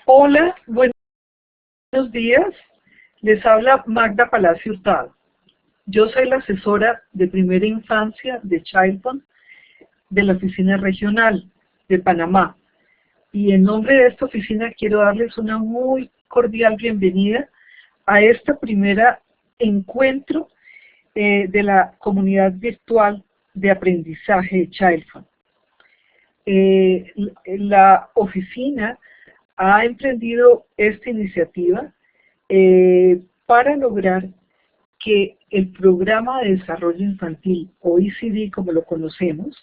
Hola, buenos días. Les habla Magda Palacio Hurtado. Yo soy la asesora de primera infancia de Childfund de la oficina regional de Panamá. Y en nombre de esta oficina quiero darles una muy cordial bienvenida a este primer encuentro de la comunidad virtual de aprendizaje de Childfund. La oficina ha emprendido esta iniciativa para lograr que el Programa de Desarrollo Infantil, o ECD como lo conocemos,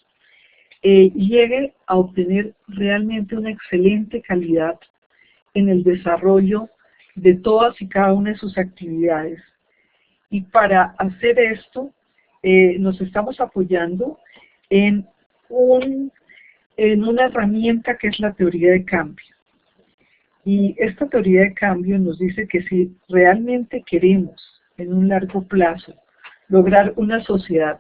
llegue a obtener realmente una excelente calidad en el desarrollo de todas y cada una de sus actividades. Y para hacer esto, nos estamos apoyando en una herramienta que es la teoría de cambio. Y esta teoría de cambio nos dice que si realmente queremos en un largo plazo lograr una sociedad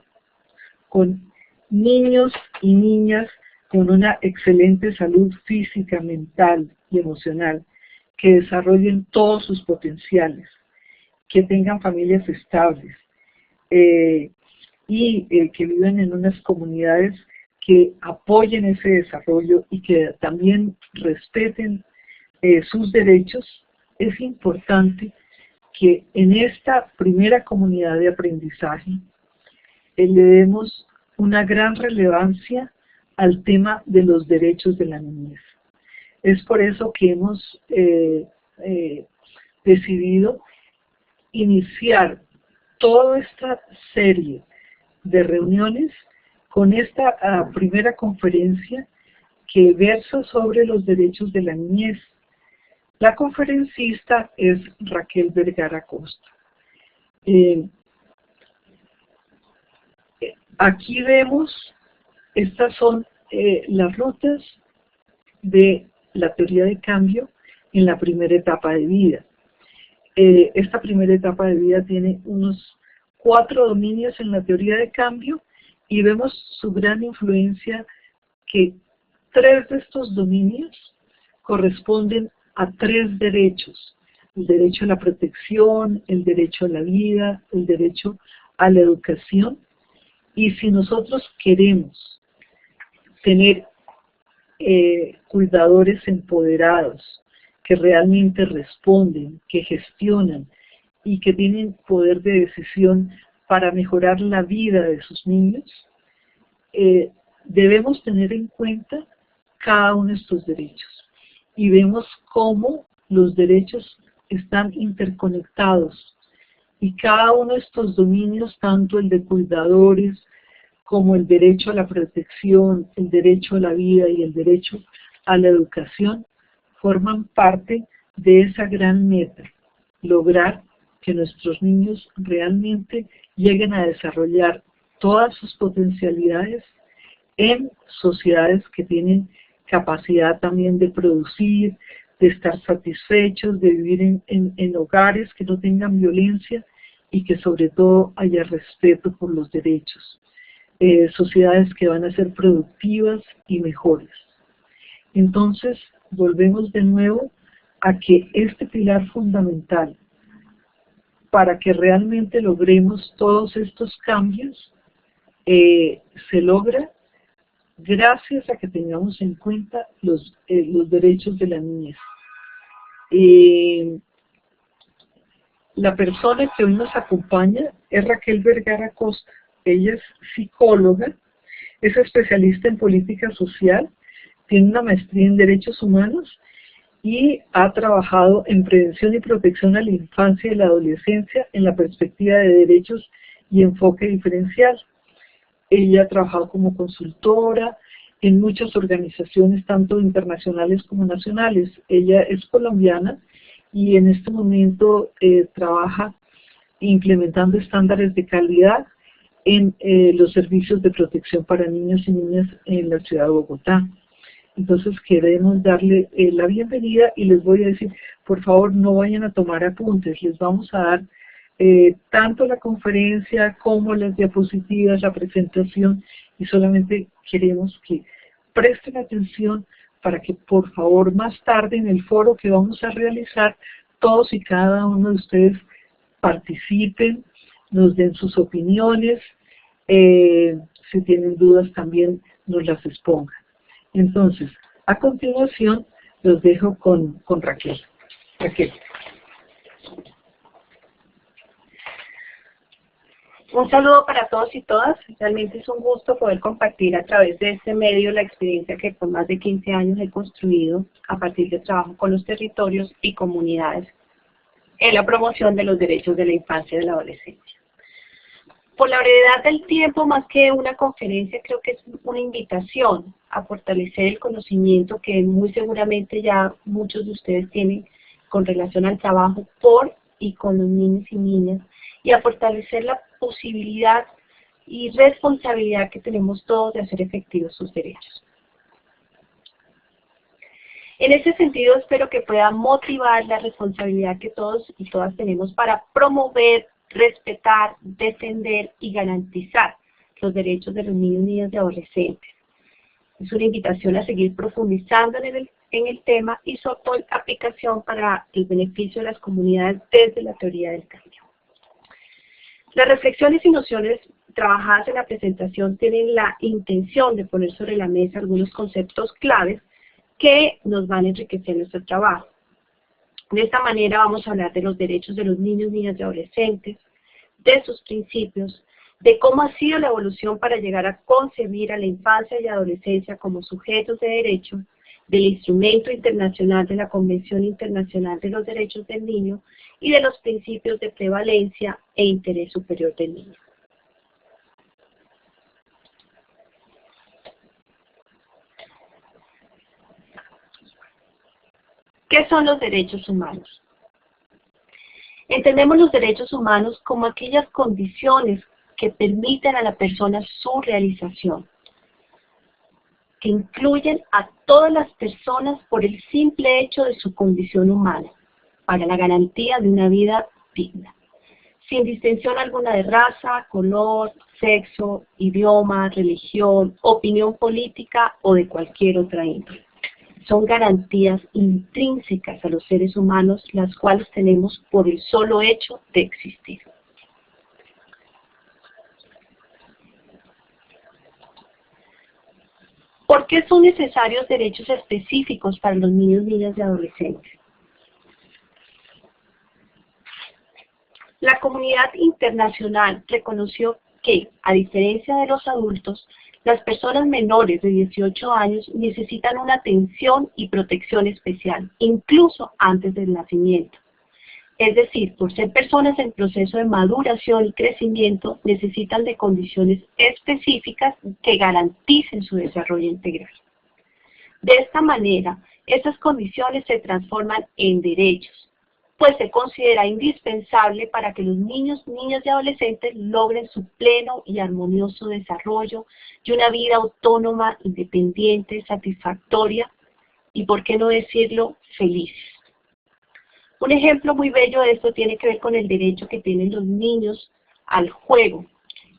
con niños y niñas con una excelente salud física, mental y emocional, que desarrollen todos sus potenciales, que tengan familias estables y que vivan en unas comunidades que apoyen ese desarrollo y que también respeten sus derechos, es importante que en esta primera comunidad de aprendizaje le demos una gran relevancia al tema de los derechos de la niñez. Es por eso que hemos decidido iniciar toda esta serie de reuniones con esta primera conferencia que versa sobre los derechos de la niñez. La conferencista es Raquel Vergara Costa. Aquí vemos, estas son las rutas de la teoría de cambio en la primera etapa de vida. Esta primera etapa de vida tiene unos 4 dominios en la teoría de cambio y vemos su gran influencia, que 3 de estos dominios corresponden a 3 derechos: el derecho a la protección, el derecho a la vida, el derecho a la educación. Y si nosotros queremos tener cuidadores empoderados, que realmente responden, que gestionan y que tienen poder de decisión para mejorar la vida de sus niños, debemos tener en cuenta cada uno de estos derechos. Y vemos cómo los derechos están interconectados. Y cada uno de estos dominios, tanto el de cuidadores, como el derecho a la protección, el derecho a la vida y el derecho a la educación, forman parte de esa gran meta: lograr que nuestros niños realmente lleguen a desarrollar todas sus potencialidades en sociedades que tienen capacidad también de producir, de estar satisfechos, de vivir en hogares que no tengan violencia y que sobre todo haya respeto por los derechos. Sociedades que van a ser productivas y mejores. Entonces, volvemos de nuevo a que este pilar fundamental para que realmente logremos todos estos cambios se logra gracias a que tengamos en cuenta los derechos de la niñez. La persona que hoy nos acompaña es Raquel Vergara Costa. Ella es psicóloga, es especialista en política social, tiene una maestría en derechos humanos y ha trabajado en prevención y protección a la infancia y la adolescencia en la perspectiva de derechos y enfoque diferencial. Ella ha trabajado como consultora en muchas organizaciones, tanto internacionales como nacionales. Ella es colombiana y en este momento trabaja implementando estándares de calidad en los servicios de protección para niños y niñas en la ciudad de Bogotá. Entonces queremos darle la bienvenida y les voy a decir, por favor, no vayan a tomar apuntes, les vamos a dar tanto la conferencia como las diapositivas, la presentación, y solamente queremos que presten atención para que por favor más tarde en el foro que vamos a realizar, todos y cada uno de ustedes participen, nos den sus opiniones, si tienen dudas también nos las expongan. Entonces, a continuación los dejo con Raquel. Raquel. Un saludo para todos y todas. Realmente es un gusto poder compartir a través de este medio la experiencia que por más de 15 años he construido a partir de trabajo con los territorios y comunidades en la promoción de los derechos de la infancia y de la adolescencia. Por la brevedad del tiempo, más que una conferencia, creo que es una invitación a fortalecer el conocimiento que muy seguramente ya muchos de ustedes tienen con relación al trabajo por y con los niños y niñas, y a fortalecer la posibilidad y responsabilidad que tenemos todos de hacer efectivos sus derechos. En ese sentido, espero que pueda motivar la responsabilidad que todos y todas tenemos para promover, respetar, defender y garantizar los derechos de los niños, niñas y adolescentes. Es una invitación a seguir profundizando en el tema y su aplicación para el beneficio de las comunidades desde la teoría del cambio. Las reflexiones y nociones trabajadas en la presentación tienen la intención de poner sobre la mesa algunos conceptos claves que nos van a enriquecer nuestro trabajo. De esta manera vamos a hablar de los derechos de los niños, niñas y adolescentes, de sus principios, de cómo ha sido la evolución para llegar a concebir a la infancia y adolescencia como sujetos de derecho, del instrumento internacional de la Convención Internacional de los Derechos del Niño y de los principios de prevalencia e interés superior del niño. ¿Qué son los derechos humanos? Entendemos los derechos humanos como aquellas condiciones que permiten a la persona su realización, que incluyen a todas las personas por el simple hecho de su condición humana, para la garantía de una vida digna, sin distinción alguna de raza, color, sexo, idioma, religión, opinión política o de cualquier otra índole. Son garantías intrínsecas a los seres humanos, las cuales tenemos por el solo hecho de existir. ¿Por qué son necesarios derechos específicos para los niños, niñas y adolescentes? La comunidad internacional reconoció que, a diferencia de los adultos, las personas menores de 18 años necesitan una atención y protección especial, incluso antes del nacimiento. Es decir, por ser personas en proceso de maduración y crecimiento, necesitan de condiciones específicas que garanticen su desarrollo integral. De esta manera, esas condiciones se transforman en derechos, pues se considera indispensable para que los niños, niñas y adolescentes logren su pleno y armonioso desarrollo y una vida autónoma, independiente, satisfactoria y, por qué no decirlo, feliz. Un ejemplo muy bello de esto tiene que ver con el derecho que tienen los niños al juego,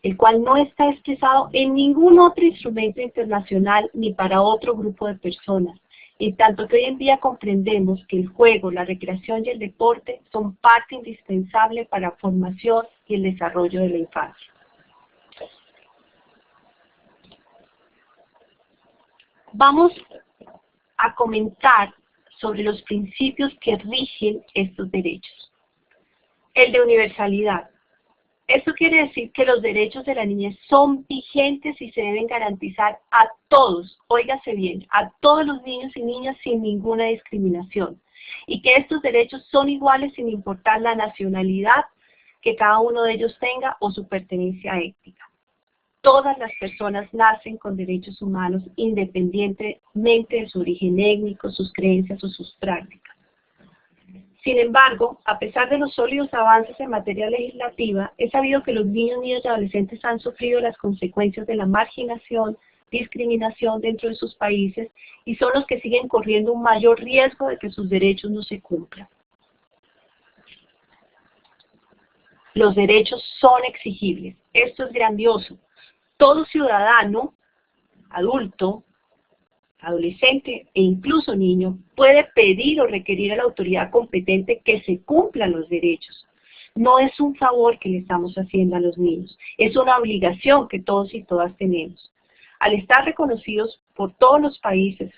el cual no está expresado en ningún otro instrumento internacional ni para otro grupo de personas. En tanto que hoy en día comprendemos que el juego, la recreación y el deporte son parte indispensable para la formación y el desarrollo de la infancia. Vamos a comentar sobre los principios que rigen estos derechos. El de universalidad. Esto quiere decir que los derechos de la niñez son vigentes y se deben garantizar a todos, óigase bien, a todos los niños y niñas sin ninguna discriminación. Y que estos derechos son iguales sin importar la nacionalidad que cada uno de ellos tenga o su pertenencia étnica. Todas las personas nacen con derechos humanos independientemente de su origen étnico, sus creencias o sus prácticas. Sin embargo, a pesar de los sólidos avances en materia legislativa, es sabido que los niños, niñas y adolescentes han sufrido las consecuencias de la marginación, discriminación dentro de sus países y son los que siguen corriendo un mayor riesgo de que sus derechos no se cumplan. Los derechos son exigibles. Esto es grandioso. Todo ciudadano, adulto, adolescente e incluso niño puede pedir o requerir a la autoridad competente que se cumplan los derechos. No es un favor que le estamos haciendo a los niños, es una obligación que todos y todas tenemos. Al estar reconocidos por todos los países,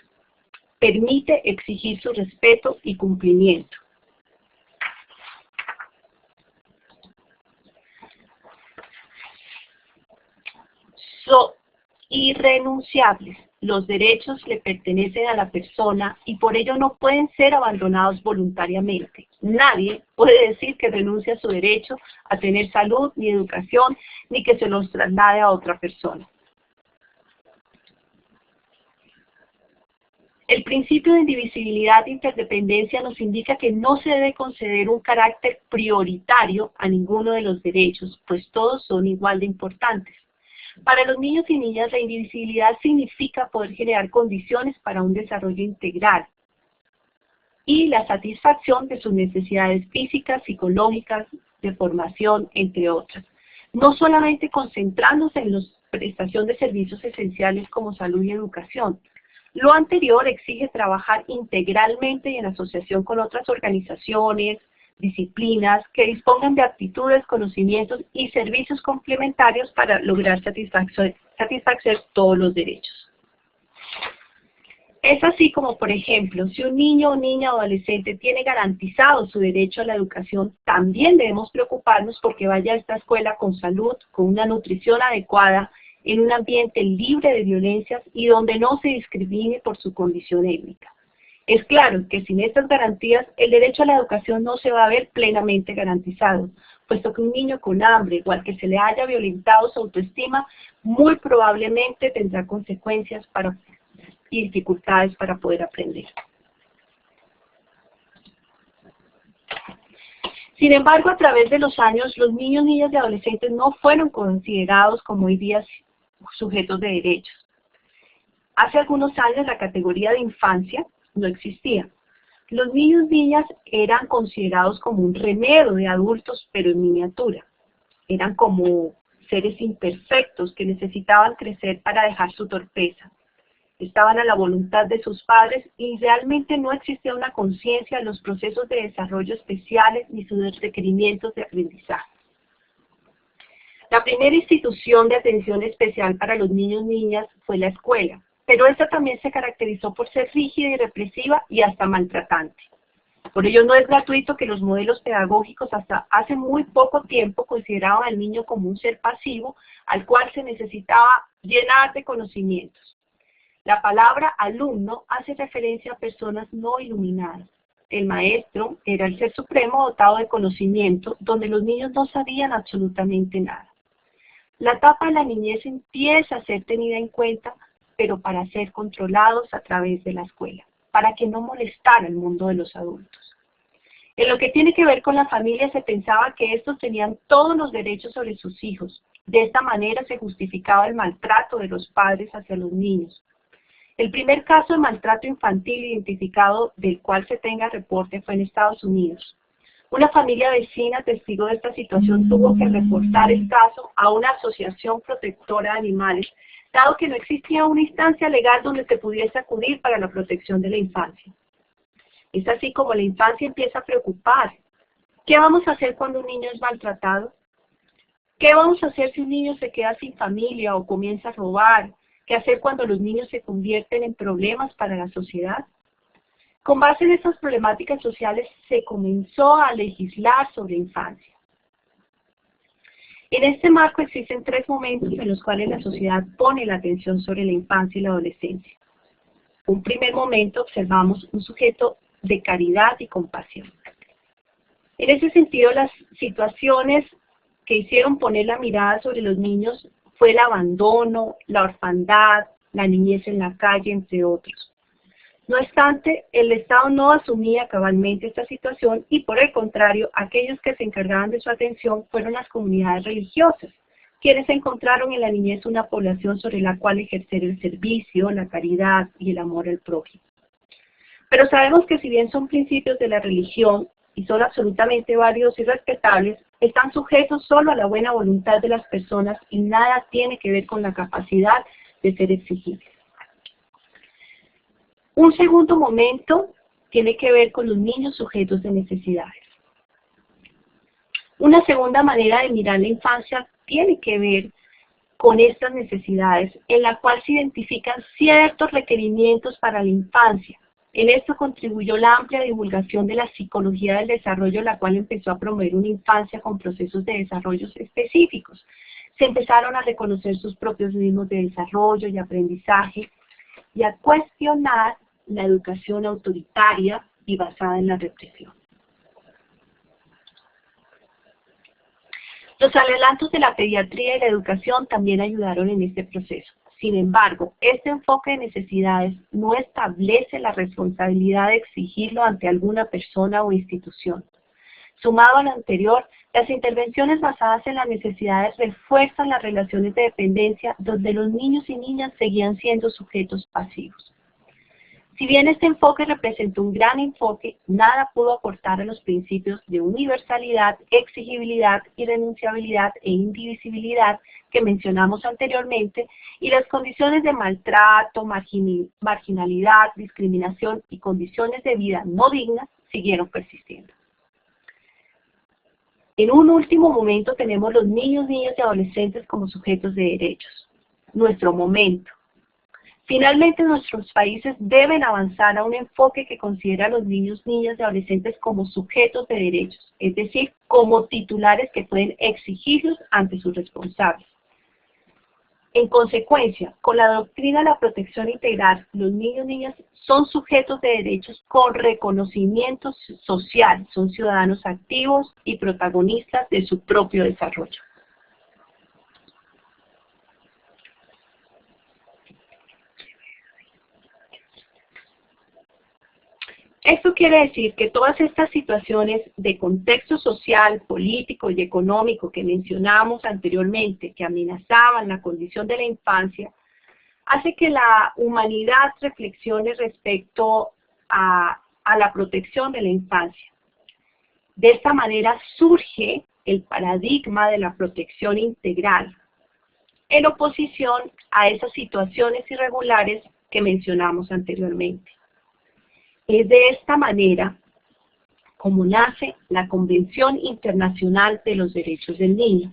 permite exigir su respeto y cumplimiento. Son irrenunciables. Los derechos le pertenecen a la persona y por ello no pueden ser abandonados voluntariamente. Nadie puede decir que renuncia a su derecho a tener salud ni educación, ni que se los traslade a otra persona. El principio de indivisibilidad e interdependencia nos indica que no se debe conceder un carácter prioritario a ninguno de los derechos, pues todos son igual de importantes. Para los niños y niñas, la indivisibilidad significa poder generar condiciones para un desarrollo integral y la satisfacción de sus necesidades físicas, psicológicas, de formación, entre otras. No solamente concentrándose en la prestación de servicios esenciales como salud y educación. Lo anterior exige trabajar integralmente y en asociación con otras organizaciones, disciplinas que dispongan de aptitudes, conocimientos y servicios complementarios para lograr satisfacer todos los derechos. Es así como, por ejemplo, si un niño o niña o adolescente tiene garantizado su derecho a la educación, también debemos preocuparnos porque vaya a esta escuela con salud, con una nutrición adecuada, en un ambiente libre de violencias y donde no se discrimine por su condición étnica. Es claro que sin estas garantías, el derecho a la educación no se va a ver plenamente garantizado, puesto que un niño con hambre o al que se le haya violentado su autoestima, muy probablemente tendrá consecuencias y dificultades para poder aprender. Sin embargo, a través de los años, los niños, niñas y adolescentes no fueron considerados como hoy día sujetos de derechos. Hace algunos años la categoría de infancia no existía. Los niños y niñas eran considerados como un remedio de adultos, pero en miniatura. Eran como seres imperfectos que necesitaban crecer para dejar su torpeza. Estaban a la voluntad de sus padres y realmente no existía una conciencia de los procesos de desarrollo especiales ni sus requerimientos de aprendizaje. La primera institución de atención especial para los niños y niñas fue la escuela, pero esta también se caracterizó por ser rígida y represiva y hasta maltratante. Por ello no es gratuito que los modelos pedagógicos hasta hace muy poco tiempo consideraban al niño como un ser pasivo al cual se necesitaba llenar de conocimientos. La palabra alumno hace referencia a personas no iluminadas. El maestro era el ser supremo dotado de conocimiento, donde los niños no sabían absolutamente nada. La etapa de la niñez empieza a ser tenida en cuenta, pero para ser controlados a través de la escuela, para que no molestara el mundo de los adultos. En lo que tiene que ver con la familia se pensaba que estos tenían todos los derechos sobre sus hijos. De esta manera se justificaba el maltrato de los padres hacia los niños. El primer caso de maltrato infantil identificado del cual se tenga reporte fue en Estados Unidos. Una familia vecina, testigo de esta situación, tuvo que reportar el caso a una asociación protectora de animales, dado que no existía una instancia legal donde se pudiese acudir para la protección de la infancia. Es así como la infancia empieza a preocupar. ¿Qué vamos a hacer cuando un niño es maltratado? ¿Qué vamos a hacer si un niño se queda sin familia o comienza a robar? ¿Qué hacer cuando los niños se convierten en problemas para la sociedad? Con base en estas problemáticas sociales se comenzó a legislar sobre infancia. En este marco existen tres momentos en los cuales la sociedad pone la atención sobre la infancia y la adolescencia. Un primer momento observamos un sujeto de caridad y compasión. En ese sentido, las situaciones que hicieron poner la mirada sobre los niños fue el abandono, la orfandad, la niñez en la calle, entre otros. No obstante, el Estado no asumía cabalmente esta situación y por el contrario, aquellos que se encargaban de su atención fueron las comunidades religiosas, quienes encontraron en la niñez una población sobre la cual ejercer el servicio, la caridad y el amor al prójimo. Pero sabemos que si bien son principios de la religión, y son absolutamente válidos y respetables, están sujetos solo a la buena voluntad de las personas y nada tiene que ver con la capacidad de ser exigibles. Un segundo momento tiene que ver con los niños sujetos de necesidades. Una segunda manera de mirar la infancia tiene que ver con estas necesidades, en la cual se identifican ciertos requerimientos para la infancia. En esto contribuyó la amplia divulgación de la psicología del desarrollo, la cual empezó a promover una infancia con procesos de desarrollo específicos. Se empezaron a reconocer sus propios ritmos de desarrollo y aprendizaje y a cuestionar la educación autoritaria y basada en la represión. Los adelantos de la pediatría y la educación también ayudaron en este proceso. Sin embargo, este enfoque de necesidades no establece la responsabilidad de exigirlo ante alguna persona o institución. Sumado a lo anterior, las intervenciones basadas en las necesidades refuerzan las relaciones de dependencia donde los niños y niñas seguían siendo sujetos pasivos. Si bien este enfoque representó un gran enfoque, nada pudo aportar a los principios de universalidad, exigibilidad, irrenunciabilidad e indivisibilidad que mencionamos anteriormente, y las condiciones de maltrato, marginalidad, discriminación y condiciones de vida no dignas siguieron persistiendo. En un último momento tenemos los niños, niñas y adolescentes como sujetos de derechos. Nuestro momento. Finalmente, nuestros países deben avanzar a un enfoque que considera a los niños, niñas y adolescentes como sujetos de derechos, es decir, como titulares que pueden exigirlos ante sus responsables. En consecuencia, con la doctrina de la protección integral, los niños, niñas son sujetos de derechos con reconocimiento social, son ciudadanos activos y protagonistas de su propio desarrollo. Esto quiere decir que todas estas situaciones de contexto social, político y económico que mencionamos anteriormente, que amenazaban la condición de la infancia, hace que la humanidad reflexione respecto a la protección de la infancia. De esta manera surge el paradigma de la protección integral, en oposición a esas situaciones irregulares que mencionamos anteriormente. Es de esta manera como nace la Convención Internacional de los Derechos del Niño.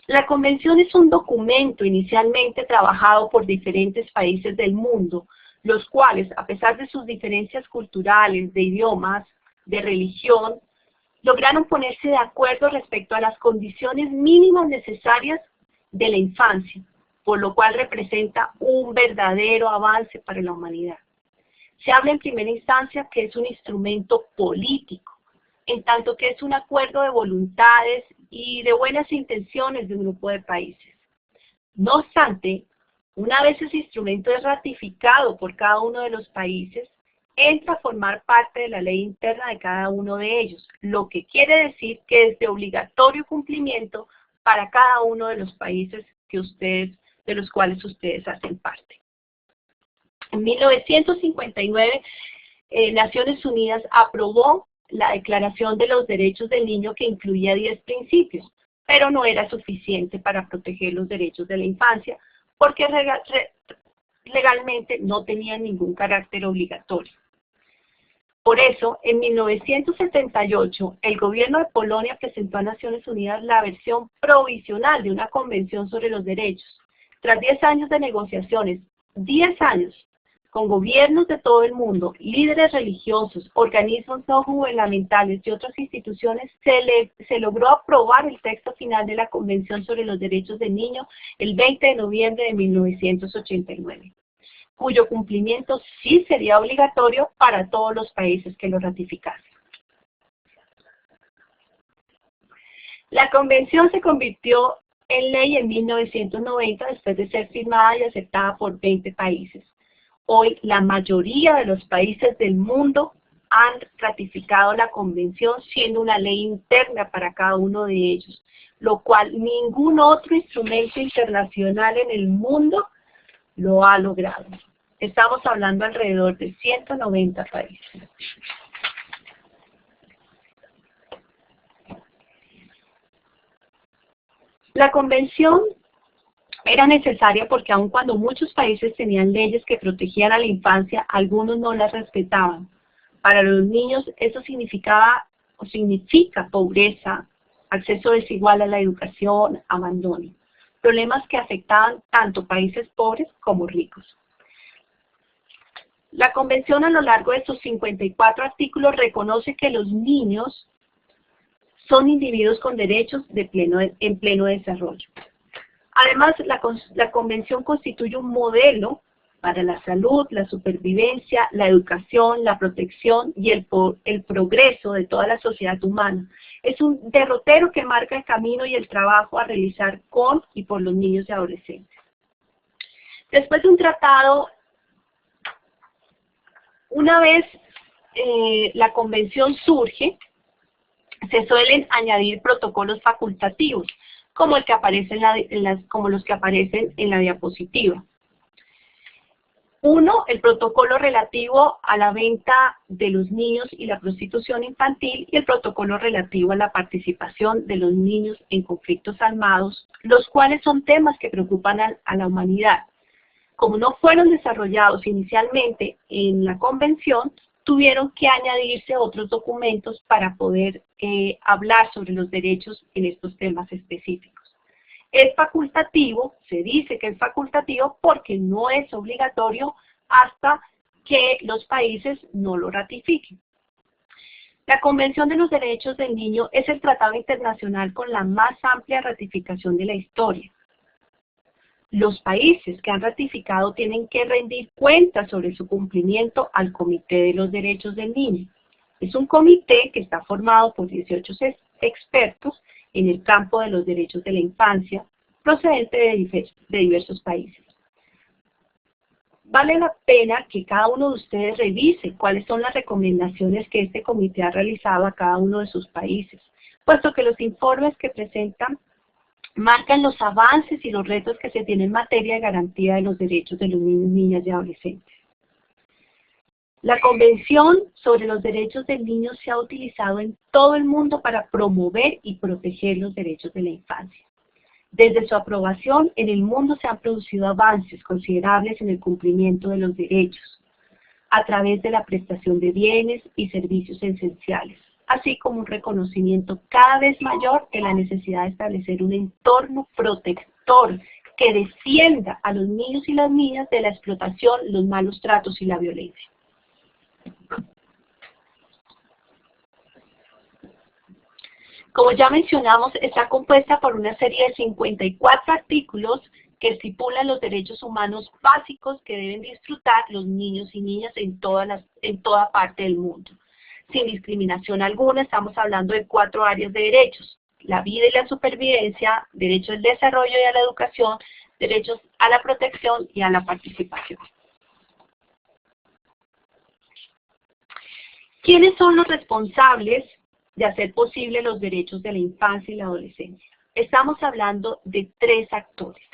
La Convención es un documento inicialmente trabajado por diferentes países del mundo, los cuales, a pesar de sus diferencias culturales, de idiomas, de religión, lograron ponerse de acuerdo respecto a las condiciones mínimas necesarias de la infancia, por lo cual representa un verdadero avance para la humanidad. Se habla en primera instancia que es un instrumento político, en tanto que es un acuerdo de voluntades y de buenas intenciones de un grupo de países. No obstante, una vez ese instrumento es ratificado por cada uno de los países, entra a formar parte de la ley interna de cada uno de ellos, lo que quiere decir que es de obligatorio cumplimiento para cada uno de los países de los cuales ustedes hacen parte. En 1959, Naciones Unidas aprobó la Declaración de los Derechos del Niño, que incluía 10 principios, pero no era suficiente para proteger los derechos de la infancia, porque legalmente no tenían ningún carácter obligatorio. Por eso, en 1978, el gobierno de Polonia presentó a Naciones Unidas la versión provisional de una convención sobre los derechos. Tras 10 años de negociaciones, 10 años, con gobiernos de todo el mundo, líderes religiosos, organismos no gubernamentales y otras instituciones, se logró aprobar el texto final de la Convención sobre los Derechos del Niño el 20 de noviembre de 1989. Cuyo cumplimiento sí sería obligatorio para todos los países que lo ratificasen. La convención se convirtió en ley en 1990 después de ser firmada y aceptada por 20 países. Hoy la mayoría de los países del mundo han ratificado la convención, siendo una ley interna para cada uno de ellos, lo cual ningún otro instrumento internacional en el mundo lo ha logrado. Estamos hablando alrededor de 190 países. La convención era necesaria porque aun cuando muchos países tenían leyes que protegían a la infancia, algunos no las respetaban. Para los niños eso significa pobreza, acceso desigual a la educación, abandono. Problemas que afectaban tanto países pobres como ricos. La Convención a lo largo de sus 54 artículos reconoce que los niños son individuos con derechos en pleno desarrollo. Además, la Convención constituye un modelo para la salud, la supervivencia, la educación, la protección y el progreso de toda la sociedad humana. Es un derrotero que marca el camino y el trabajo a realizar con y por los niños y adolescentes. Después de un tratado, una vez la Convención surge, se suelen añadir protocolos facultativos, como el que aparece como los que aparecen en la diapositiva. Uno, el protocolo relativo a la venta de los niños y la prostitución infantil, y el protocolo relativo a la participación de los niños en conflictos armados, los cuales son temas que preocupan a la humanidad. Como no fueron desarrollados inicialmente en la Convención, tuvieron que añadirse otros documentos para poder hablar sobre los derechos en estos temas específicos. Es facultativo, se dice que es facultativo porque no es obligatorio hasta que los países no lo ratifiquen. La Convención de los Derechos del Niño es el tratado internacional con la más amplia ratificación de la historia. Los países que han ratificado tienen que rendir cuentas sobre su cumplimiento al Comité de los Derechos del Niño. Es un comité que está formado por 18 expertos en el campo de los derechos de la infancia, procedente de diversos países. Vale la pena que cada uno de ustedes revise cuáles son las recomendaciones que este comité ha realizado a cada uno de sus países, puesto que los informes que presentan marcan los avances y los retos que se tienen en materia de garantía de los derechos de los niños, niñas y adolescentes. La Convención sobre los Derechos del Niño se ha utilizado en todo el mundo para promover y proteger los derechos de la infancia. Desde su aprobación, en el mundo se han producido avances considerables en el cumplimiento de los derechos, a través de la prestación de bienes y servicios esenciales, así como un reconocimiento cada vez mayor de la necesidad de establecer un entorno protector que defienda a los niños y las niñas de la explotación, los malos tratos y la violencia. Como ya mencionamos, está compuesta por una serie de 54 artículos que estipulan los derechos humanos básicos que deben disfrutar los niños y niñas en toda parte del mundo. Sin discriminación alguna, estamos hablando de 4 áreas de derechos: la vida y la supervivencia, derecho al desarrollo y a la educación, derechos a la protección y a la participación. ¿Quiénes son los responsables de hacer posible los derechos de la infancia y la adolescencia? Estamos hablando de 3 actores.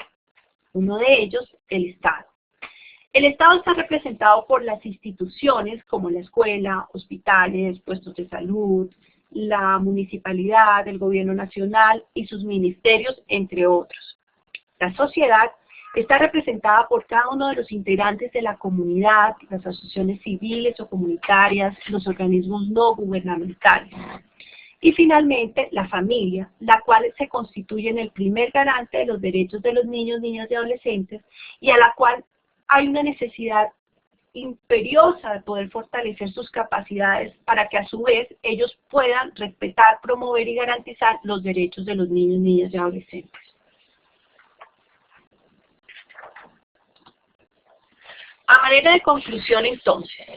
Uno de ellos, el Estado. El Estado está representado por las instituciones como la escuela, hospitales, puestos de salud, la municipalidad, el gobierno nacional y sus ministerios, entre otros. La sociedad está representada por cada uno de los integrantes de la comunidad, las asociaciones civiles o comunitarias, los organismos no gubernamentales. Y finalmente, la familia, la cual se constituye en el primer garante de los derechos de los niños, niñas y adolescentes, y a la cual hay una necesidad imperiosa de poder fortalecer sus capacidades para que a su vez ellos puedan respetar, promover y garantizar los derechos de los niños, niñas y adolescentes. A manera de conclusión, entonces,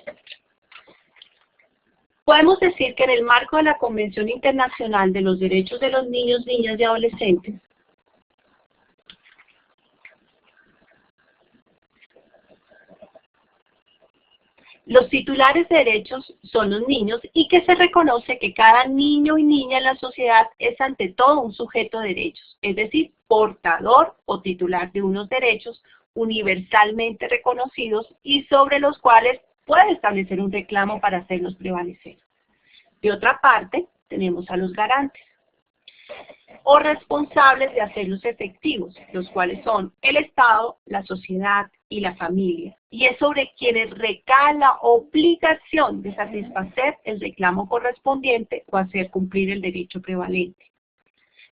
podemos decir que en el marco de la Convención Internacional de los Derechos de los Niños, Niñas y Adolescentes, Los titulares de derechos son los niños y que se reconoce que cada niño y niña en la sociedad es ante todo un sujeto de derechos, es decir, portador o titular de unos derechos universalmente reconocidos y sobre los cuales puede establecer un reclamo para hacerlos prevalecer. De otra parte, tenemos a los garantes o responsables de hacerlos efectivos, los cuales son el Estado, la sociedad y la familia, y es sobre quienes recae la obligación de satisfacer el reclamo correspondiente o hacer cumplir el derecho prevalente.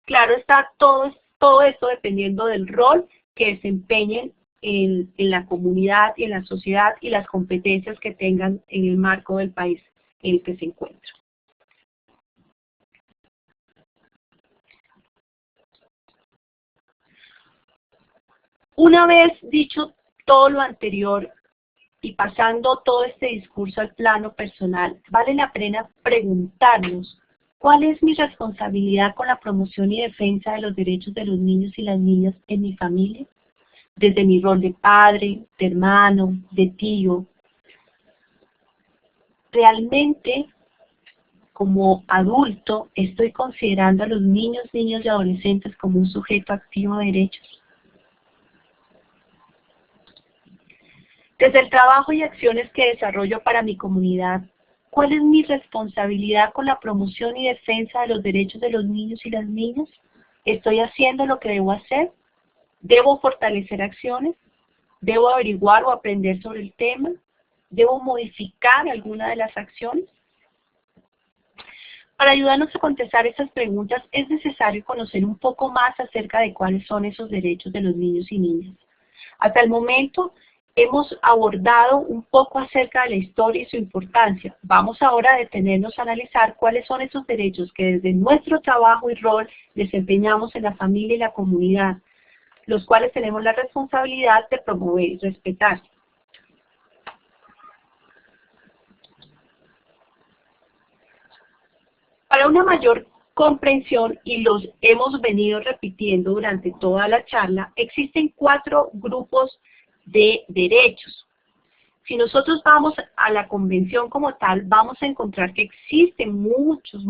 Claro está, todo esto dependiendo del rol que desempeñen en la comunidad y en la sociedad y las competencias que tengan en el marco del país en el que se encuentran. Una vez dicho todo lo anterior y pasando todo este discurso al plano personal, vale la pena preguntarnos ¿cuál es mi responsabilidad con la promoción y defensa de los derechos de los niños y las niñas en mi familia? Desde mi rol de padre, de hermano, de tío. ¿Realmente, como adulto, estoy considerando a los niños, niñas y adolescentes como un sujeto activo de derechos? Desde el trabajo y acciones que desarrollo para mi comunidad, ¿cuál es mi responsabilidad con la promoción y defensa de los derechos de los niños y las niñas? ¿Estoy haciendo lo que debo hacer? ¿Debo fortalecer acciones? ¿Debo averiguar o aprender sobre el tema? ¿Debo modificar alguna de las acciones? Para ayudarnos a contestar estas preguntas es necesario conocer un poco más acerca de cuáles son esos derechos de los niños y niñas. Hasta el momento hemos abordado un poco acerca de la historia y su importancia. Vamos ahora a detenernos a analizar cuáles son esos derechos que desde nuestro trabajo y rol desempeñamos en la familia y la comunidad, los cuales tenemos la responsabilidad de promover y respetar. Para una mayor comprensión, y los hemos venido repitiendo durante toda la charla, existen 4 grupos de derechos. Si nosotros vamos a la convención como tal, vamos a encontrar que existen muchos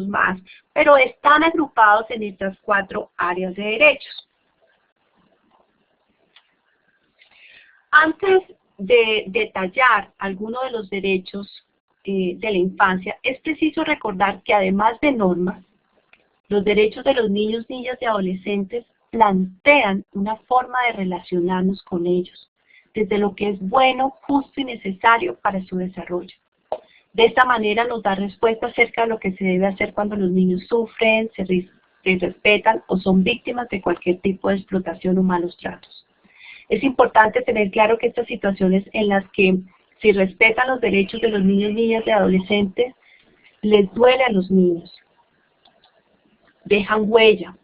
más, pero están agrupados en estas 4 áreas de derechos. Antes de detallar algunos de los derechos de la infancia, es preciso recordar que además de normas, los derechos de los niños, niñas y adolescentes plantean una forma de relacionarnos con ellos, desde lo que es bueno, justo y necesario para su desarrollo. De esta manera nos da respuesta acerca de lo que se debe hacer cuando los niños sufren, se respetan o son víctimas de cualquier tipo de explotación o malos tratos. Es importante tener claro que estas situaciones en las que se respetan los derechos de los niños, niñas y adolescentes, les duele a los niños. Dejan huella.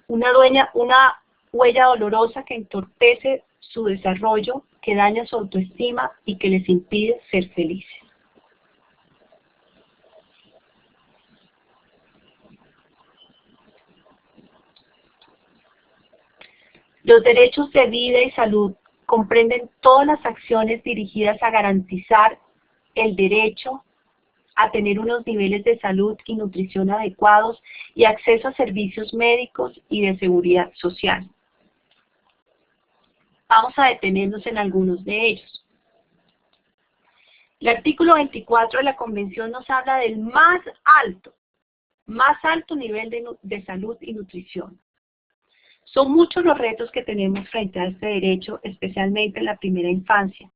Una huella dolorosa que entorpece su desarrollo, que daña su autoestima y que les impide ser felices. Los derechos de vida y salud comprenden todas las acciones dirigidas a garantizar el derecho a tener unos niveles de salud y nutrición adecuados y acceso a servicios médicos y de seguridad social. Vamos a detenernos en algunos de ellos. El artículo 24 de la Convención nos habla del más alto nivel de salud y nutrición. Son muchos los retos que tenemos frente a este derecho, especialmente en la primera infancia.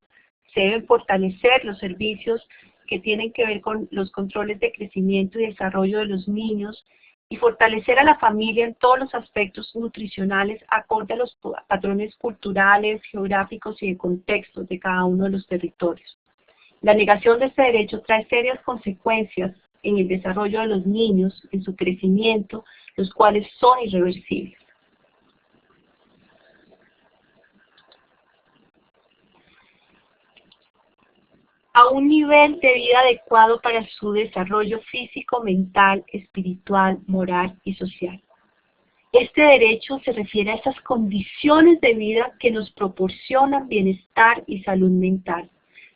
Se deben fortalecer los servicios que tienen que ver con los controles de crecimiento y desarrollo de los niños y fortalecer a la familia en todos los aspectos nutricionales acorde a los patrones culturales, geográficos y de contextos de cada uno de los territorios. La negación de este derecho trae serias consecuencias en el desarrollo de los niños, en su crecimiento, los cuales son irreversibles. A un nivel de vida adecuado para su desarrollo físico, mental, espiritual, moral y social. Este derecho se refiere a esas condiciones de vida que nos proporcionan bienestar y salud mental,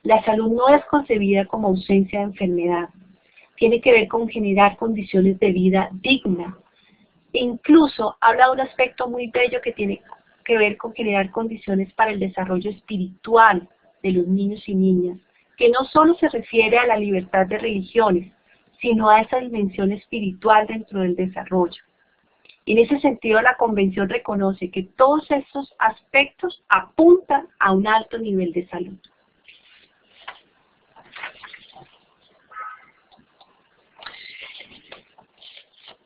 La salud no es concebida como ausencia de enfermedad. Tiene que ver con generar condiciones de vida digna. E incluso habla de un aspecto muy bello que tiene que ver con generar condiciones para el desarrollo espiritual de los niños y niñas, que no solo se refiere a la libertad de religiones, sino a esa dimensión espiritual dentro del desarrollo. En ese sentido, la Convención reconoce que todos estos aspectos apuntan a un alto nivel de salud.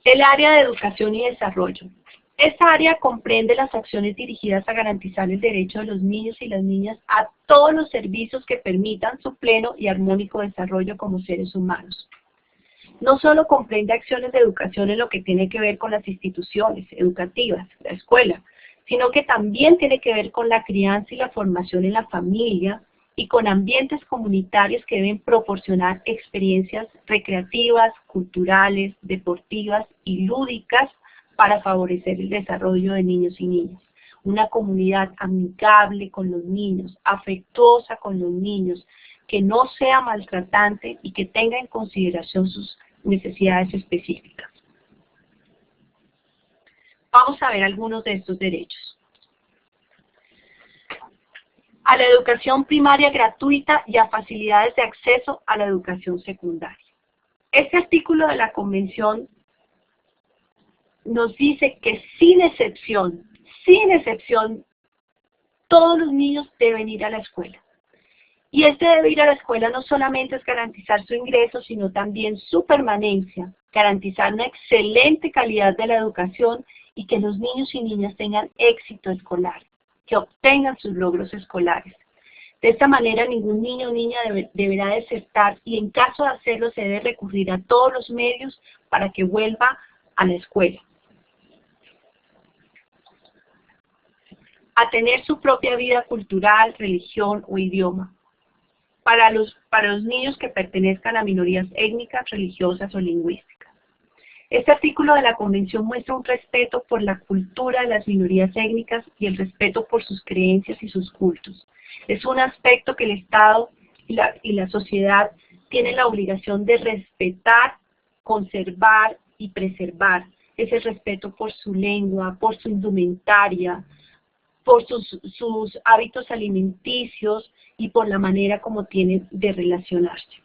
El área de educación y desarrollo. Esta área comprende las acciones dirigidas a garantizar el derecho de los niños y las niñas a todos los servicios que permitan su pleno y armónico desarrollo como seres humanos. No solo comprende acciones de educación en lo que tiene que ver con las instituciones educativas, la escuela, sino que también tiene que ver con la crianza y la formación en la familia y con ambientes comunitarios que deben proporcionar experiencias recreativas, culturales, deportivas y lúdicas para favorecer el desarrollo de niños y niñas. Una comunidad amigable con los niños, afectuosa con los niños, que no sea maltratante y que tenga en consideración sus necesidades específicas. Vamos a ver algunos de estos derechos. A la educación primaria gratuita y a facilidades de acceso a la educación secundaria. Este artículo de la Convención nos dice que sin excepción, todos los niños deben ir a la escuela. Y este debe ir a la escuela no solamente es garantizar su ingreso, sino también su permanencia, garantizar una excelente calidad de la educación y que los niños y niñas tengan éxito escolar, que obtengan sus logros escolares. De esta manera, ningún niño o niña deberá desertar y en caso de hacerlo se debe recurrir a todos los medios para que vuelva a la escuela. A tener su propia vida cultural, religión o idioma. Para los niños que pertenezcan a minorías étnicas, religiosas o lingüísticas. Este artículo de la Convención muestra un respeto por la cultura de las minorías étnicas y el respeto por sus creencias y sus cultos. Es un aspecto que el Estado y la sociedad tienen la obligación de respetar, conservar y preservar. Es el respeto por su lengua, por su indumentaria, por sus hábitos alimenticios y por la manera como tienen de relacionarse.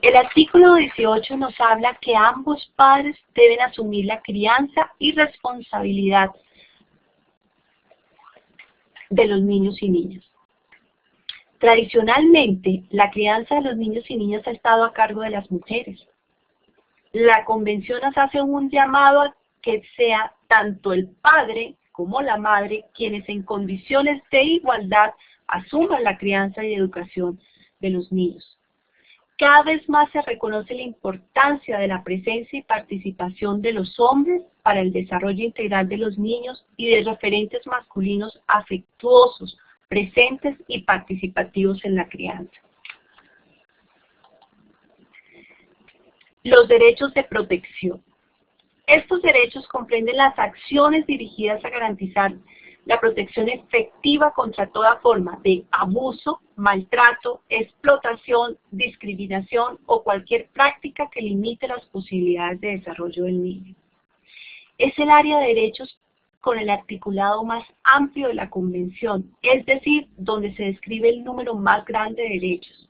El artículo 18 nos habla que ambos padres deben asumir la crianza y responsabilidad de los niños y niñas. Tradicionalmente, la crianza de los niños y niñas ha estado a cargo de las mujeres. La Convención nos hace un llamado a que sea tanto el padre como la madre quienes en condiciones de igualdad asuman la crianza y educación de los niños. Cada vez más se reconoce la importancia de la presencia y participación de los hombres para el desarrollo integral de los niños y de referentes masculinos afectuosos, presentes y participativos en la crianza. Los derechos de protección. Estos derechos comprenden las acciones dirigidas a garantizar la protección efectiva contra toda forma de abuso, maltrato, explotación, discriminación o cualquier práctica que limite las posibilidades de desarrollo del niño. Es el área de derechos con el articulado más amplio de la Convención, es decir, donde se describe el número más grande de derechos.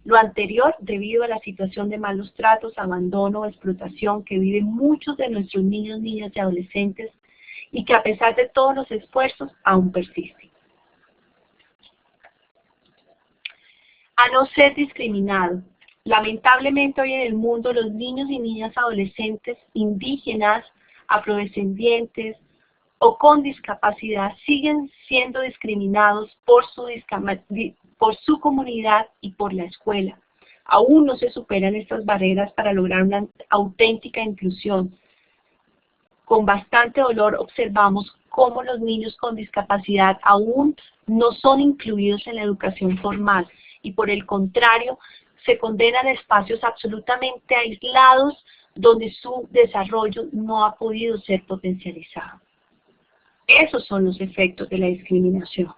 Lo anterior debido a la situación de malos tratos, abandono o explotación que viven muchos de nuestros niños, niñas y adolescentes y que a pesar de todos los esfuerzos aún persisten. A no ser discriminado. Lamentablemente hoy en el mundo los niños y niñas adolescentes indígenas, afrodescendientes o con discapacidad siguen siendo discriminados por su comunidad y por la escuela. Aún no se superan estas barreras para lograr una auténtica inclusión. Con bastante dolor observamos cómo los niños con discapacidad aún no son incluidos en la educación formal y por el contrario se condenan a espacios absolutamente aislados donde su desarrollo no ha podido ser potencializado. Esos son los efectos de la discriminación.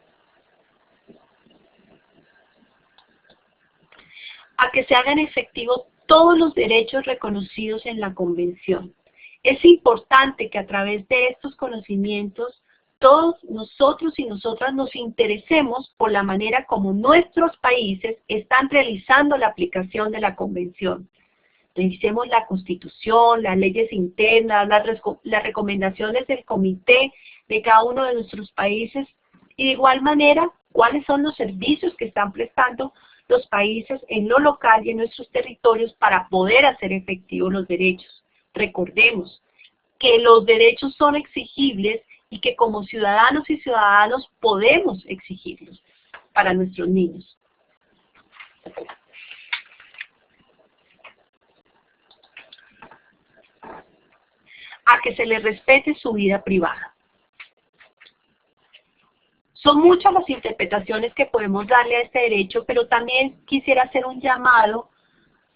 A que se hagan efectivos todos los derechos reconocidos en la Convención. Es importante que a través de estos conocimientos todos nosotros y nosotras nos interesemos por la manera como nuestros países están realizando la aplicación de la Convención. Revisemos la Constitución, las leyes internas, las recomendaciones del comité de cada uno de nuestros países y de igual manera cuáles son los servicios que están prestando los países en lo local y en nuestros territorios para poder hacer efectivos los derechos. Recordemos que los derechos son exigibles y que como ciudadanos y ciudadanos podemos exigirlos para nuestros niños. A que se les respete su vida privada. Son muchas las interpretaciones que podemos darle a este derecho, pero también quisiera hacer un llamado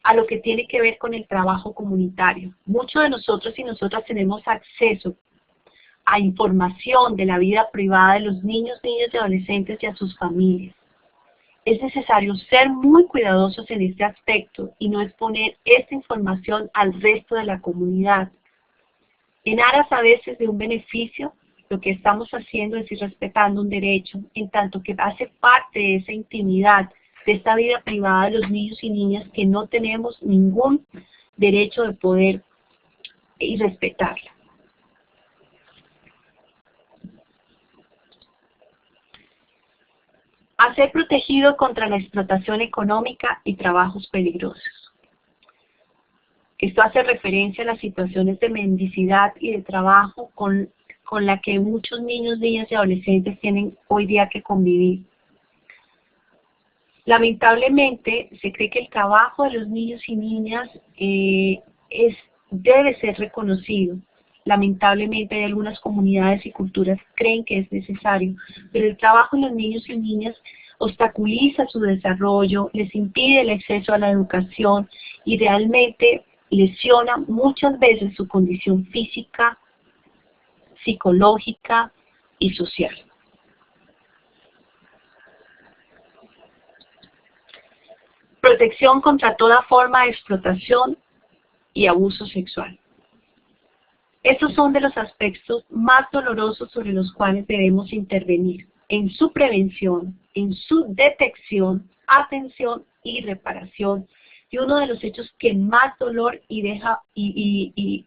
a lo que tiene que ver con el trabajo comunitario. Muchos de nosotros y nosotras tenemos acceso a información de la vida privada de los niños, niñas y adolescentes y a sus familias. Es necesario ser muy cuidadosos en este aspecto y no exponer esta información al resto de la comunidad. En aras a veces de un beneficio, lo que estamos haciendo es ir respetando un derecho, en tanto que hace parte de esa intimidad, de esta vida privada de los niños y niñas que no tenemos ningún derecho de poder y respetarla. A ser protegido contra la explotación económica y trabajos peligrosos. Esto hace referencia a las situaciones de mendicidad y de trabajo con la que muchos niños, niñas y adolescentes tienen hoy día que convivir. Lamentablemente, se cree que el trabajo de los niños y niñas debe ser reconocido. Lamentablemente hay algunas comunidades y culturas que creen que es necesario, pero el trabajo de los niños y niñas obstaculiza su desarrollo, les impide el acceso a la educación y realmente lesiona muchas veces su condición física, psicológica y social. Protección contra toda forma de explotación y abuso sexual. Estos son de los aspectos más dolorosos sobre los cuales debemos intervenir en su prevención, en su detección, atención y reparación. Y uno de los hechos que más dolor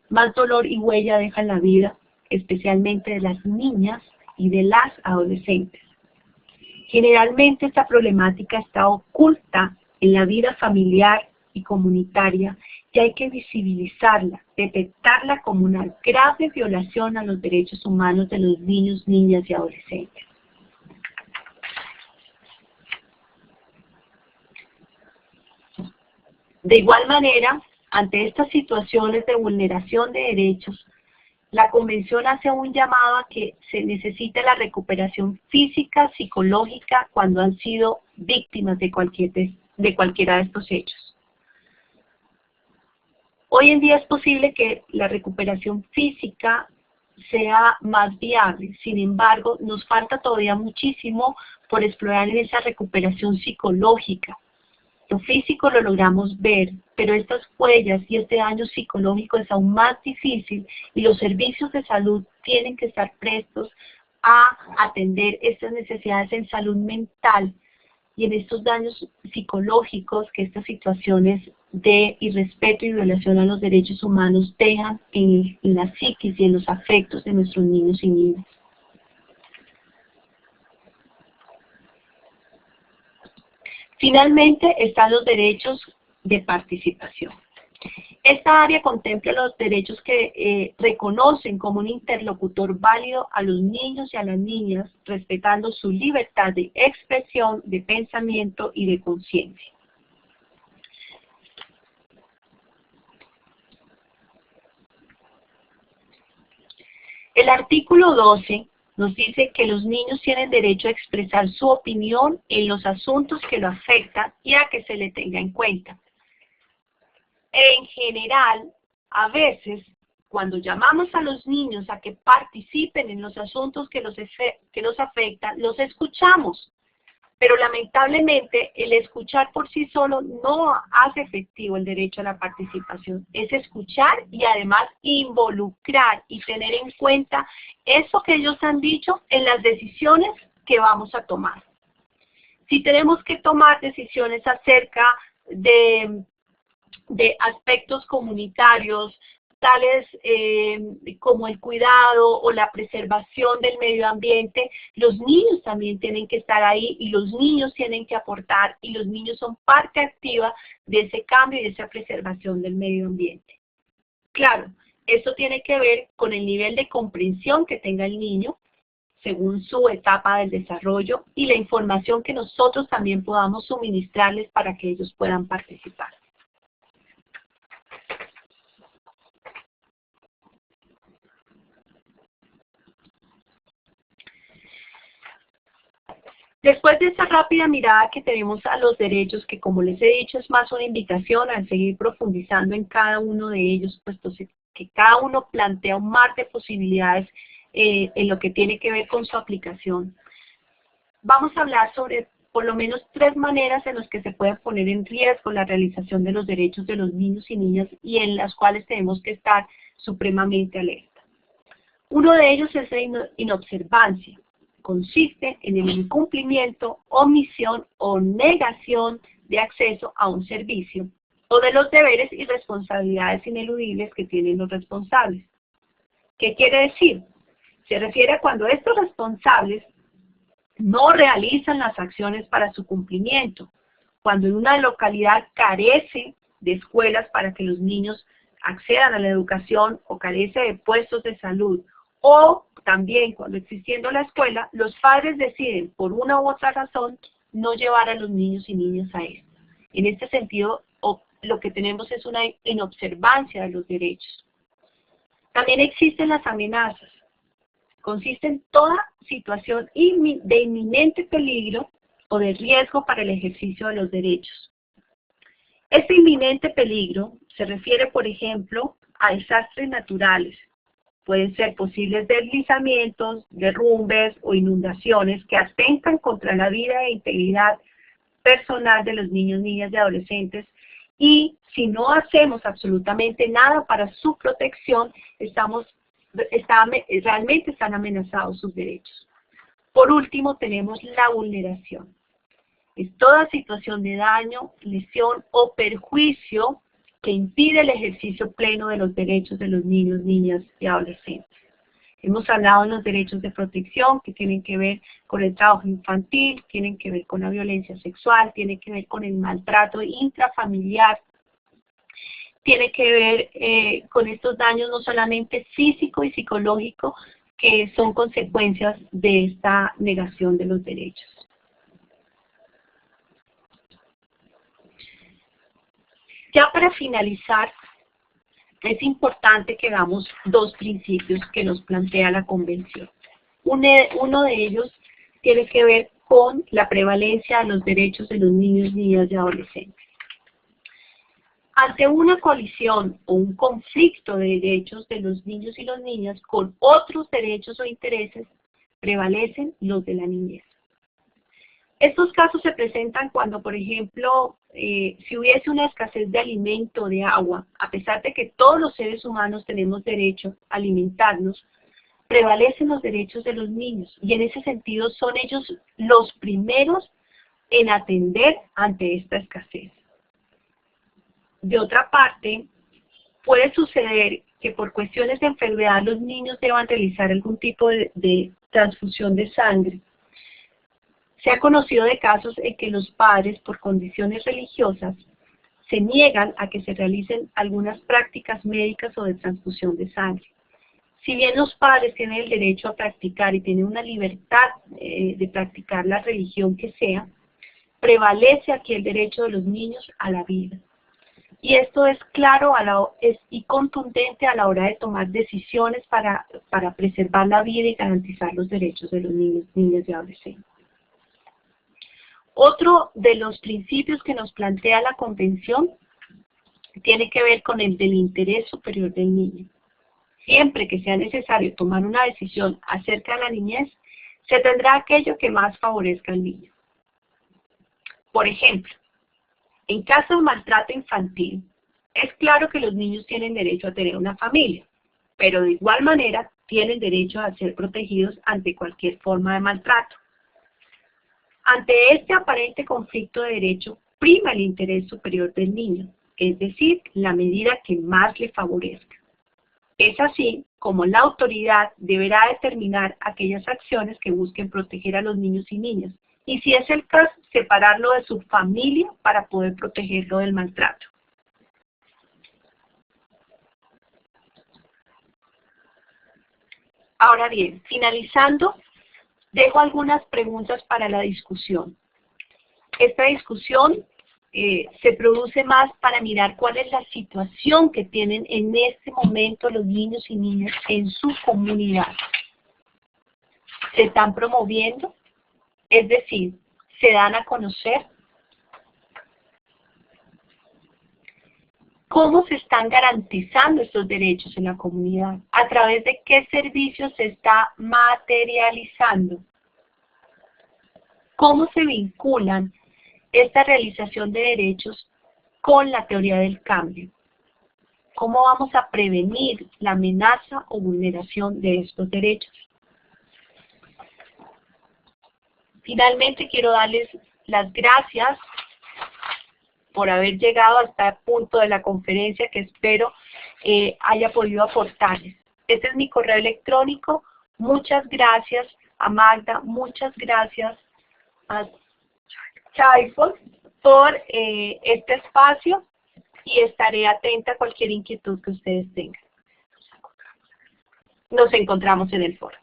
más dolor y huella deja en la vida, especialmente de las niñas y de las adolescentes. Generalmente esta problemática está oculta en la vida familiar y comunitaria y hay que visibilizarla, detectarla como una grave violación a los derechos humanos de los niños, niñas y adolescentes. De igual manera, ante estas situaciones de vulneración de derechos, la Convención hace un llamado a que se necesite la recuperación física, psicológica, cuando han sido víctimas de cualquiera de estos hechos. Hoy en día es posible que la recuperación física sea más viable, sin embargo, nos falta todavía muchísimo por explorar en esa recuperación psicológica. Lo físico lo logramos ver, pero estas huellas y este daño psicológico es aún más difícil y los servicios de salud tienen que estar prestos a atender estas necesidades en salud mental y en estos daños psicológicos que estas situaciones de irrespeto y violación a los derechos humanos dejan en la psiquis y en los afectos de nuestros niños y niñas. Finalmente están los derechos de participación. Esta área contempla los derechos que reconocen como un interlocutor válido a los niños y a las niñas, respetando su libertad de expresión, de pensamiento y de conciencia. El artículo 12 nos dice que los niños tienen derecho a expresar su opinión en los asuntos que lo afectan y a que se le tenga en cuenta. En general, a veces, cuando llamamos a los niños a que participen en los asuntos que los afectan, los escuchamos. Pero lamentablemente el escuchar por sí solo no hace efectivo el derecho a la participación. Es escuchar y además involucrar y tener en cuenta eso que ellos han dicho en las decisiones que vamos a tomar. Si tenemos que tomar decisiones acerca de aspectos comunitarios, tales como el cuidado o la preservación del medio ambiente, los niños también tienen que estar ahí y los niños tienen que aportar y los niños son parte activa de ese cambio y de esa preservación del medio ambiente. Claro, esto tiene que ver con el nivel de comprensión que tenga el niño según su etapa del desarrollo y la información que nosotros también podamos suministrarles para que ellos puedan participar. Después de esa rápida mirada que tenemos a los derechos, que como les he dicho es más una invitación a seguir profundizando en cada uno de ellos, puesto que cada uno plantea un mar de posibilidades en lo que tiene que ver con su aplicación. Vamos a hablar sobre por lo menos 3 maneras en las que se puede poner en riesgo la realización de los derechos de los niños y niñas y en las cuales tenemos que estar supremamente alerta. Uno de ellos es la inobservancia. Consiste en el incumplimiento, omisión o negación de acceso a un servicio o de los deberes y responsabilidades ineludibles que tienen los responsables. ¿Qué quiere decir? Se refiere a cuando estos responsables no realizan las acciones para su cumplimiento, cuando en una localidad carece de escuelas para que los niños accedan a la educación o carece de puestos de salud, o también cuando existiendo la escuela, los padres deciden por una u otra razón no llevar a los niños y niñas a esto. En este sentido, lo que tenemos es una inobservancia de los derechos. También existen las amenazas. Consiste en toda situación de inminente peligro o de riesgo para el ejercicio de los derechos. Este inminente peligro se refiere, por ejemplo, a desastres naturales. Pueden ser posibles deslizamientos, derrumbes o inundaciones que atentan contra la vida e integridad personal de los niños, niñas y adolescentes. Y si no hacemos absolutamente nada para su protección, realmente están amenazados sus derechos. Por último, tenemos la vulneración. Es toda situación de daño, lesión o perjuicio que impide el ejercicio pleno de los derechos de los niños, niñas y adolescentes. Hemos hablado de los derechos de protección que tienen que ver con el trabajo infantil, tienen que ver con la violencia sexual, tienen que ver con el maltrato intrafamiliar, tiene que ver con estos daños no solamente físico y psicológico que son consecuencias de esta negación de los derechos. Ya para finalizar, es importante que veamos 2 principios que nos plantea la Convención. Uno de ellos tiene que ver con la prevalencia de los derechos de los niños, niñas y adolescentes. Ante una colisión o un conflicto de derechos de los niños y las niñas con otros derechos o intereses, prevalecen los de la niñez. Estos casos se presentan cuando, por ejemplo, si hubiese una escasez de alimento, de agua, a pesar de que todos los seres humanos tenemos derecho a alimentarnos, prevalecen los derechos de los niños y en ese sentido son ellos los primeros en atender ante esta escasez. De otra parte, puede suceder que por cuestiones de enfermedad los niños deban realizar algún tipo de transfusión de sangre. Se ha conocido de casos en que los padres, por condiciones religiosas, se niegan a que se realicen algunas prácticas médicas o de transfusión de sangre. Si bien los padres tienen el derecho a practicar y tienen una libertad de practicar la religión que sea, prevalece aquí el derecho de los niños a la vida. Y esto es claro y contundente a la hora de tomar decisiones para preservar la vida y garantizar los derechos de los niños, niñas y adolescentes. Otro de los principios que nos plantea la Convención tiene que ver con el del interés superior del niño. Siempre que sea necesario tomar una decisión acerca de la niñez, se tendrá aquello que más favorezca al niño. Por ejemplo, en caso de maltrato infantil, es claro que los niños tienen derecho a tener una familia, pero de igual manera tienen derecho a ser protegidos ante cualquier forma de maltrato. Ante este aparente conflicto de derecho, prima el interés superior del niño, es decir, la medida que más le favorezca. Es así como la autoridad deberá determinar aquellas acciones que busquen proteger a los niños y niñas, y si es el caso, separarlo de su familia para poder protegerlo del maltrato. Ahora bien, finalizando, dejo algunas preguntas para la discusión. Esta discusión se produce más para mirar cuál es la situación que tienen en este momento los niños y niñas en su comunidad. ¿Se están promoviendo? Es decir, ¿se dan a conocer? ¿Cómo se están garantizando estos derechos en la comunidad? ¿A través de qué servicios se está materializando? ¿Cómo se vinculan esta realización de derechos con la teoría del cambio? ¿Cómo vamos a prevenir la amenaza o vulneración de estos derechos? Finalmente, quiero darles las gracias por haber llegado hasta el punto de la conferencia que espero haya podido aportarles. Este es mi correo electrónico. Muchas gracias a Magda, muchas gracias a Chaifos por este espacio y estaré atenta a cualquier inquietud que ustedes tengan. Nos encontramos en el foro.